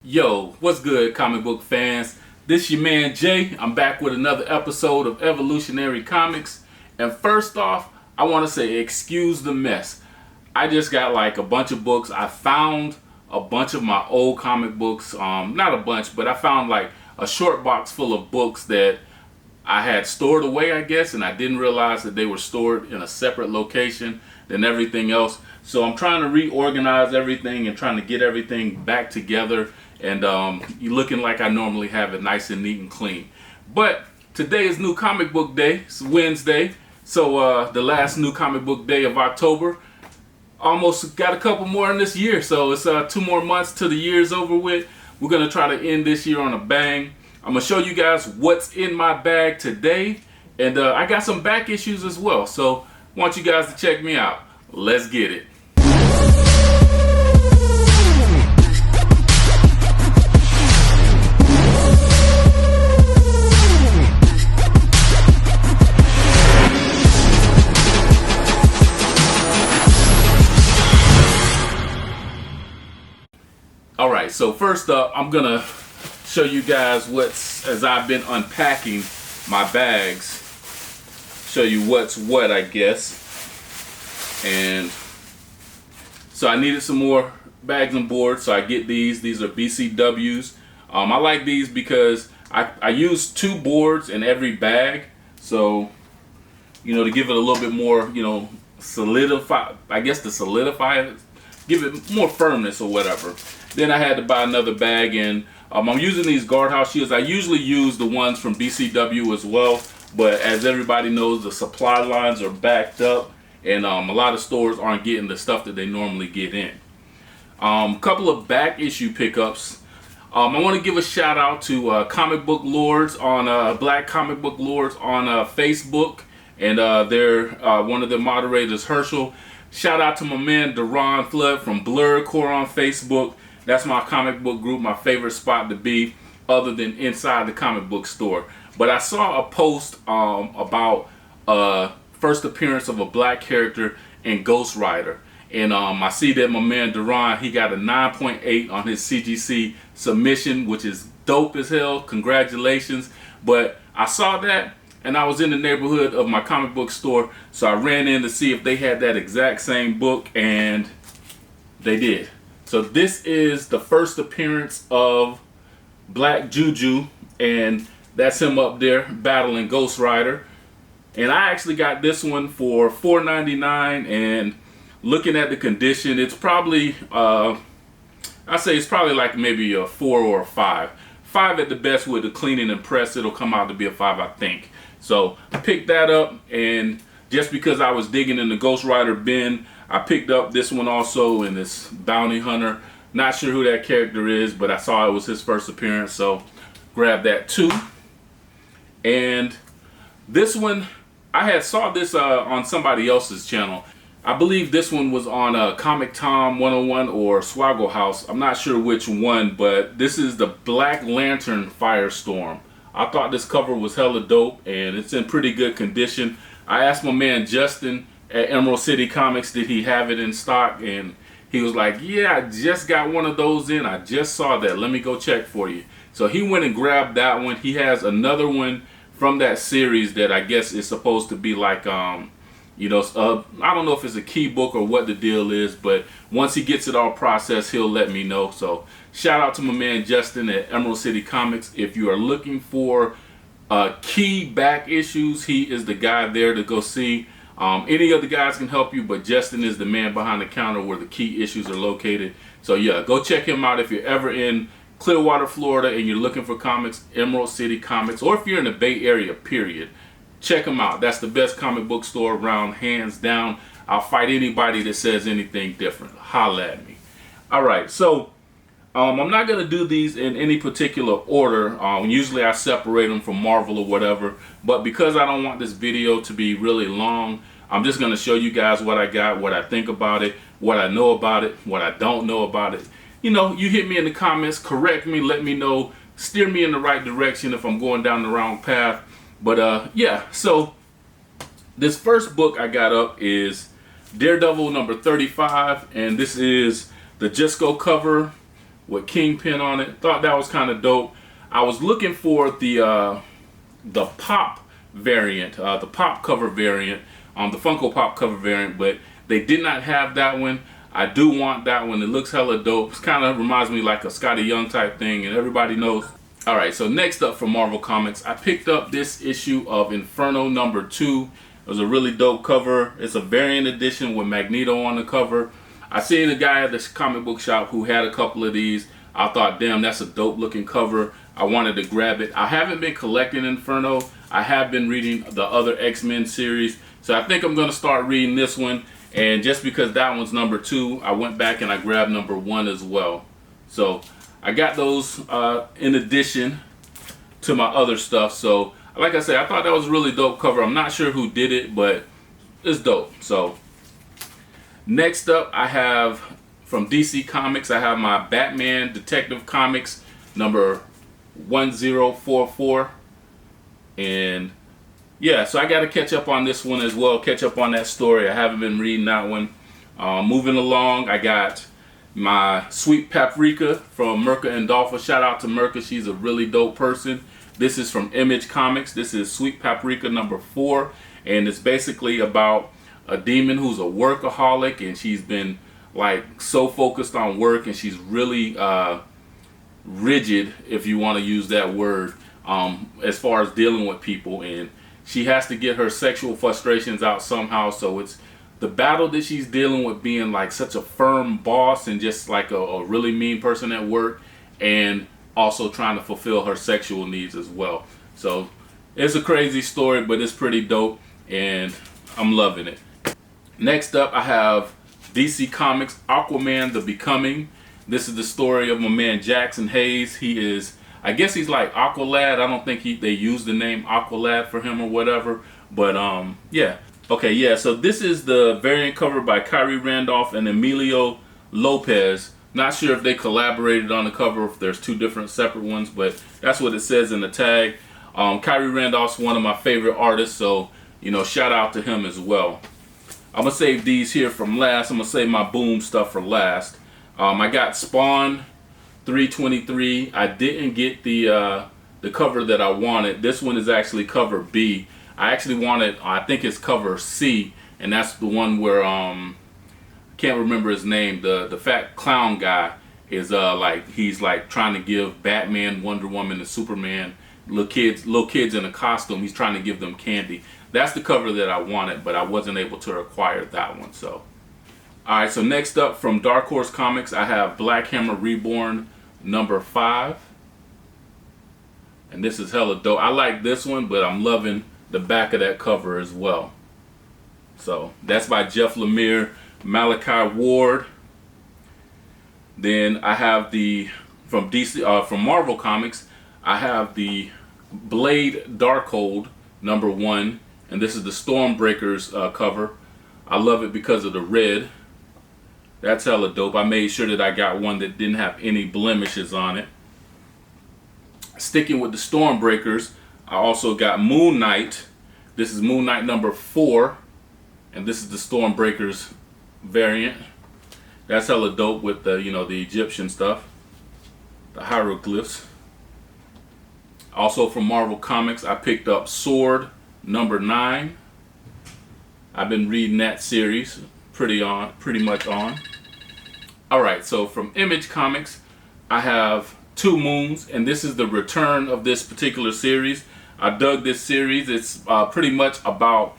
Yo, what's good, comic book fans? This your man Jay. I'm back with another episode of Evolutionary Comics. And first off, I want to say excuse the mess. I just got like a bunch of books. I found a bunch of my old comic books. Not a bunch, but I found like a short box full of books that I had stored away, I guess, and I didn't realize that they were stored in a separate location than everything else. So I'm trying to reorganize everything and trying to get everything back together. And you're looking like I normally have it, nice and neat and clean. But today is New Comic Book Day. It's Wednesday. So the last New Comic Book Day of October. Almost got a couple more in this year. So it's 2 more months till the year's over with. We're going to try to end this year on a bang. I'm going to show you guys what's in my bag today. And I got some back issues as well. So I want you guys to check me out. Let's get it. Alright, so first up, I'm going to show you guys as I've been unpacking my bags. Show you what's what, I guess. And so I needed some more bags and boards, so I get these. These are BCWs. I like these because I use 2 boards in every bag. So, you know, to give it a little bit more, you know, solidify, I guess to solidify it, give it more firmness or whatever. Then I had to buy another bag, and I'm using these guardhouse shields. I usually use the ones from BCW as well, but as everybody knows, the supply lines are backed up, and a lot of stores aren't getting the stuff that they normally get in. Couple of back issue pickups. I want to give a shout out to Comic Book Lords on Black Comic Book Lords on Facebook, and they're one of the moderators, Herschel. Shout out to my man Deron Flood from Blur Core on Facebook. That's my comic book group, my favorite spot to be other than inside the comic book store. But I saw a post about first appearance of a black character in Ghost Rider. And I see that my man Deron, he got a 9.8 on his CGC submission, which is dope as hell. Congratulations. But I saw that, and I was in the neighborhood of my comic book store, so I ran in to see if they had that exact same book, and they did. So this is the first appearance of Black Juju, and that's him up there battling Ghost Rider. And I actually got this one for $4.99, and looking at the condition, it's probably, I say it's probably like maybe a 4 or a 5. 5 at the best with the cleaning and press, it'll come out to be a 5, I think. So I picked that up, and just because I was digging in the Ghost Rider bin, I picked up this one also in this Bounty Hunter. Not sure who that character is, but I saw it was his first appearance, so grabbed that too. And this one, I saw this on somebody else's channel. I believe this one was on Comic Tom 101 or Swaggle House. I'm not sure which one, but this is the Black Lantern Firestorm. I thought this cover was hella dope, and it's in pretty good condition. I asked my man Justin at Emerald City Comics, did he have it in stock? And he was like, yeah, I just got one of those in. I just saw that. Let me go check for you. So he went and grabbed that one. He has another one from that series that I guess is supposed to be like, you know, I don't know if it's a key book or what the deal is, but once he gets it all processed, he'll let me know. So shout out to my man Justin at Emerald City Comics. If you are looking for key back issues, he is the guy there to go see. Any other guys can help you, but Justin is the man behind the counter where the key issues are located. So yeah, go check him out if you're ever in Clearwater, Florida, and you're looking for comics, Emerald City Comics, or if you're in the Bay Area, period. Check them out. That's the best comic book store around, hands down. I'll fight anybody that says anything different. Holla at me. Alright, so I'm not going to do these in any particular order. Usually I separate them from Marvel or whatever, but because I don't want this video to be really long, I'm just going to show you guys what I got, what I think about it, what I know about it, what I don't know about it. You know, you hit me in the comments, correct me, let me know, steer me in the right direction if I'm going down the wrong path. But yeah, so this first book I got up is Daredevil number 35, and this is the Just Go cover with Kingpin on it. Thought that was kind of dope. I was looking for the pop variant, the pop cover variant, the Funko Pop cover variant, but they did not have that one. I do want that one. It looks hella dope. It kind of reminds me like a Scotty Young type thing, and everybody knows. All right, so next up from Marvel Comics, I picked up this issue of Inferno #2. It was a really dope cover. It's a variant edition with Magneto on the cover. I seen a guy at this comic book shop who had a couple of these. I thought, damn, that's a dope looking cover. I wanted to grab it. I haven't been collecting Inferno. I have been reading the other X-Men series. So I think I'm going to start reading this one. And just because that one's #2, I went back and I grabbed #1 as well. So I got those in addition to my other stuff. So like I said, I thought that was a really dope cover. I'm not sure who did it, but it's dope. So next up, I have from DC Comics, I have my Batman Detective Comics number 1044. And yeah, so I got to catch up on this one as well, catch up on that story. I haven't been reading that one. Moving along, I got my Sweet Paprika from Mirka Andolfa. Shout out to Mirka, she's a really dope person. This is from Image Comics. This is Sweet Paprika #4, and it's basically about a demon who's a workaholic, and she's been like so focused on work, and she's really rigid, if you want to use that word, as far as dealing with people, and she has to get her sexual frustrations out somehow. So it's the battle that she's dealing with being like such a firm boss and just like a really mean person at work, and also trying to fulfill her sexual needs as well. So it's a crazy story, but it's pretty dope and I'm loving it. Next up, I have DC Comics Aquaman The Becoming. This is the story of my man Jackson Hayes. He is, I guess he's like Aqualad. I don't think they use the name Aqualad for him or whatever, but yeah. Okay, yeah, so this is the variant cover by Kyrie Randolph and Emilio Lopez. Not sure if they collaborated on the cover, if there's two different separate ones, but that's what it says in the tag. Kyrie Randolph's one of my favorite artists, so, you know, shout out to him as well. I'm going to save these here from last. I'm going to save my Boom stuff for last. I got Spawn 323. I didn't get the cover that I wanted. This one is actually cover B. I actually wanted, I think it's cover C, and that's the one where, can't remember his name, the fat clown guy is like, he's like trying to give Batman, Wonder Woman, and Superman, little kids in a costume, he's trying to give them candy. That's the cover that I wanted, but I wasn't able to acquire that one. So alright, so next up from Dark Horse Comics, I have Black Hammer Reborn #5, and this is hella dope. I like this one, but I'm loving the back of that cover as well. So that's by Jeff Lemire, Malachi Ward. Then I have the from Marvel Comics, I have the Blade Darkhold #1, and this is the Stormbreakers cover. I love it because of the red. That's hella dope. I made sure that I got one that didn't have any blemishes on it. Sticking with the Stormbreakers, I also got Moon Knight. This is Moon Knight #4, and this is the Stormbreakers variant. That's hella dope with the, you know, the Egyptian stuff, the hieroglyphs. Also from Marvel Comics, I picked up Sword #9. I've been reading that series, pretty much on. All right, so from Image Comics, I have Two Moons, and this is the return of this particular series. I dug this series. It's pretty much about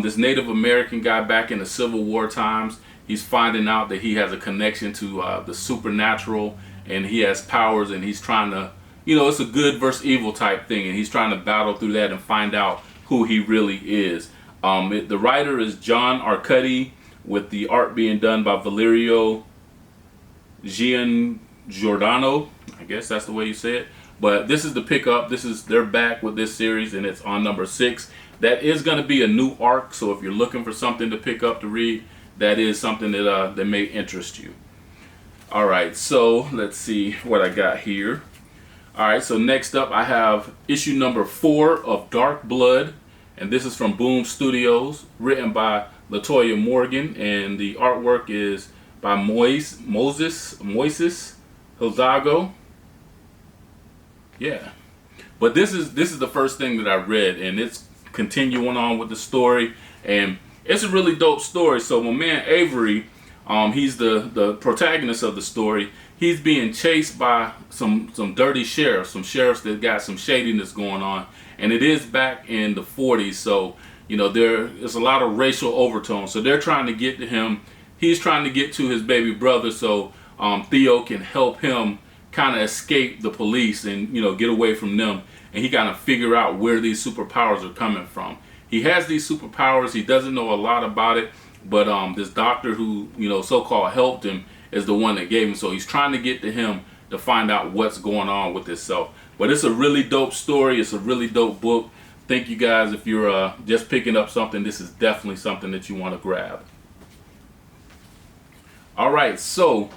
this Native American guy back in the Civil War times. He's finding out that he has a connection to the supernatural, and he has powers, and he's trying to, you know, it's a good versus evil type thing, and he's trying to battle through that and find out who he really is. The writer is John Arcudi, with the art being done by Valerio Giangiordano. I guess that's the way you say it. But this is the pickup. They're back with this series, and it's on #6. That is going to be a new arc, so if you're looking for something to pick up to read, that is something that that may interest you. All right, so let's see what I got here. All right, so next up I have issue #4 of Dark Blood, and this is from Boom Studios, written by Latoya Morgan, and the artwork is by Moises Hidalgo. Yeah. But this is the first thing that I read, and it's continuing on with the story, and it's a really dope story. So my man Avery, he's the protagonist of the story. He's being chased by some dirty sheriffs, some sheriffs that got some shadiness going on, and it is back in the 40s. So you know there's a lot of racial overtones. So they're trying to get to him. He's trying to get to his baby brother, so Theo can help him kind of escape the police and get away from them. And he kind of figure out where these superpowers are coming from. He has these superpowers. He doesn't know a lot about it, but this doctor who so-called helped him is the one that gave him. So he's trying to get to him to find out what's going on with himself. But it's a really dope story. It's a really dope book. Thank you guys. If you're just picking up something, this is definitely something that you want to grab. All right, so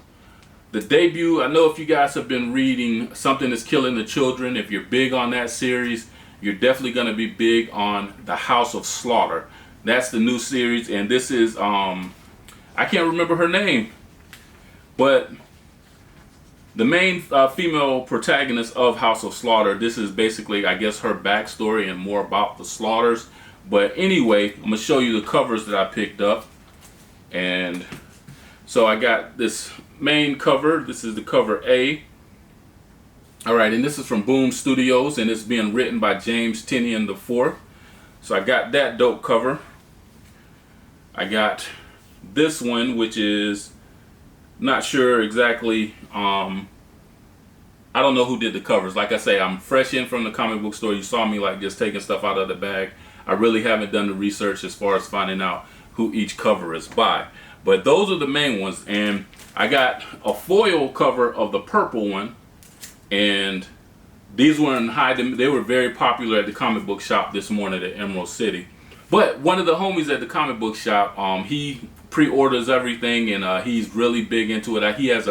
the debut, I know if you guys have been reading Something Is Killing the Children, if you're big on that series, you're definitely going to be big on The House of Slaughter. That's the new series, and this is, I can't remember her name, but the main female protagonist of House of Slaughter, this is basically, I guess, her backstory and more about the slaughters. But anyway, I'm going to show you the covers that I picked up. And so I got this main cover. This is the cover A. Alright, and this is from Boom Studios, and it's being written by James Tynion IV. So I got that dope cover. I got this one, which is not sure exactly. I don't know who did the covers. Like I say, I'm fresh in from the comic book store. You saw me like just taking stuff out of the bag. I really haven't done the research as far as finding out who each cover is by. But those are the main ones, and I got a foil cover of the purple one, and these were in high demand. They were very popular at the comic book shop this morning at Emerald City. But one of the homies at the comic book shop, he pre-orders everything, and he's really big into it. He has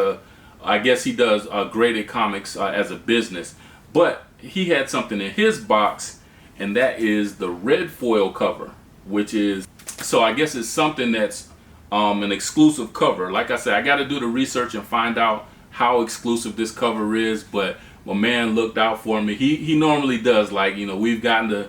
I guess he does graded comics as a business. But he had something in his box, and that is the red foil cover, which is, so I guess it's something that's an exclusive cover. Like I said, I got to do the research and find out how exclusive this cover is, but my man looked out for me. He normally does, like, we've gotten to,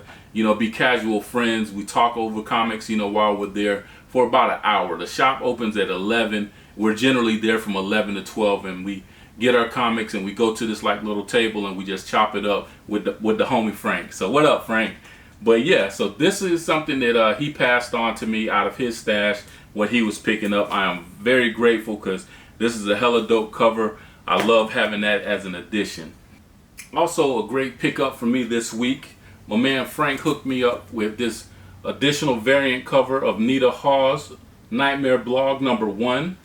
be casual friends. We talk over comics, while we're there for about an hour. The shop opens at 11. We're generally there from 11 to 12, and we get our comics and we go to this like little table and we just chop it up with the homie Frank. So what up, Frank? But yeah, so this is something that he passed on to me out of his stash, what he was picking up. I am very grateful because this is a hella dope cover. I love having that as an addition. Also a great pickup for me this week. My man Frank hooked me up with this additional variant cover of Nita Hawes' Nightmare Blog #1.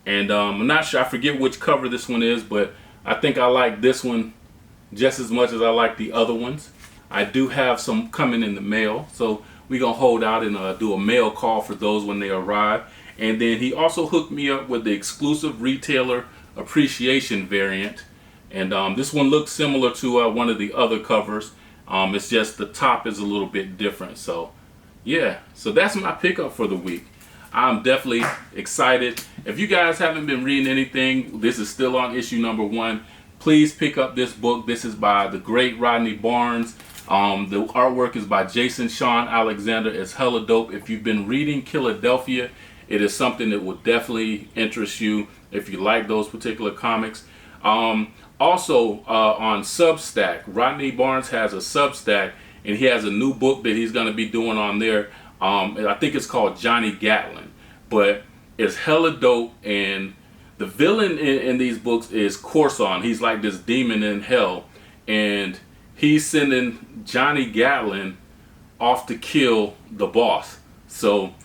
And I'm not sure, I forget which cover this one is, but I think I like this one just as much as I like the other ones. I do have some coming in the mail, so we're going to hold out and do a mail call for those when they arrive. And then he also hooked me up with the exclusive retailer appreciation variant. And this one looks similar to one of the other covers. It's just the top is a little bit different. So yeah, so that's my pickup for the week. I'm definitely excited. If you guys haven't been reading anything, this is still on issue #1. Please pick up this book. This is by the Great Rodney Barnes. The artwork is by Jason Sean Alexander. It's hella dope. If you've been reading Philadelphia, it is something that will definitely interest you if you like those particular comics. Also on Substack, Rodney Barnes has a Substack, and he has a new book that he's going to be doing on there. I think it's called Johnny Gatlin, but it's hella dope, and the villain in these books is Corson. He's like this demon in hell, and he's sending Johnny Gatlin off to kill the boss. So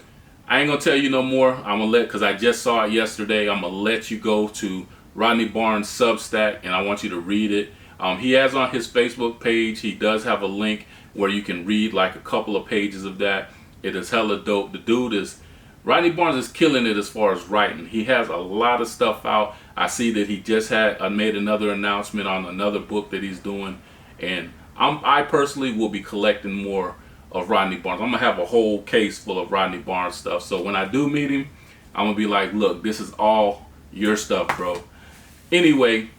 I ain't gonna tell you no more. I'm gonna because I just saw it yesterday. I'm gonna let you go to Rodney Barnes Substack, and I want you to read it. He has on his Facebook page, he does have a link where you can read like a couple of pages of that. It is hella dope. The dude is, Rodney Barnes is killing it as far as writing. He has a lot of stuff out. I see that he just had made another announcement on another book that he's doing, and I personally will be collecting more of Rodney Barnes. I'm gonna have a whole case full of Rodney Barnes stuff. So when I do meet him, I'm gonna be like, look, this is all your stuff, bro. Anyway,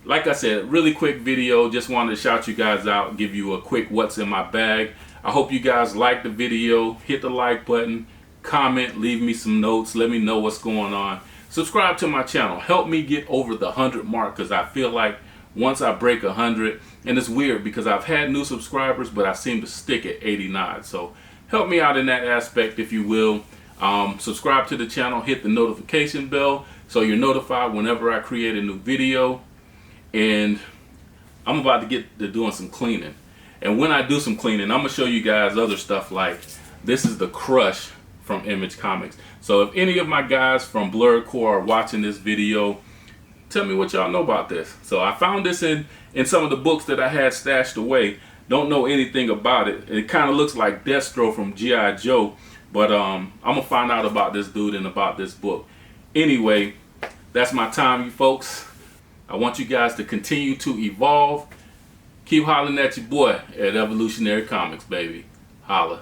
like I said, really quick video. Just wanted to shout you guys out, give you a quick what's in my bag. I hope you guys like the video. Hit the like button, comment, leave me some notes, let me know what's going on. Subscribe to my channel. Help me get over the 100 mark, because I feel like once I break 100, and it's weird because I've had new subscribers, but I seem to stick at 89. So help me out in that aspect, if you will. Subscribe to the channel, hit the notification bell so you're notified whenever I create a new video. And I'm about to get to doing some cleaning. And when I do some cleaning, I'm going to show you guys other stuff, like this is the Crush from Image Comics. So if any of my guys from Blurred Core are watching this video, tell me what y'all know about this. So I found this in some of the books that I had stashed away. Don't know anything about it. It kind of looks like Destro from G.I. Joe, but I'm gonna find out about this dude and about this book. Anyway, that's my time, you folks. I want you guys to continue to evolve. Keep hollering at your boy at Evolutionary Comics, baby. Holla.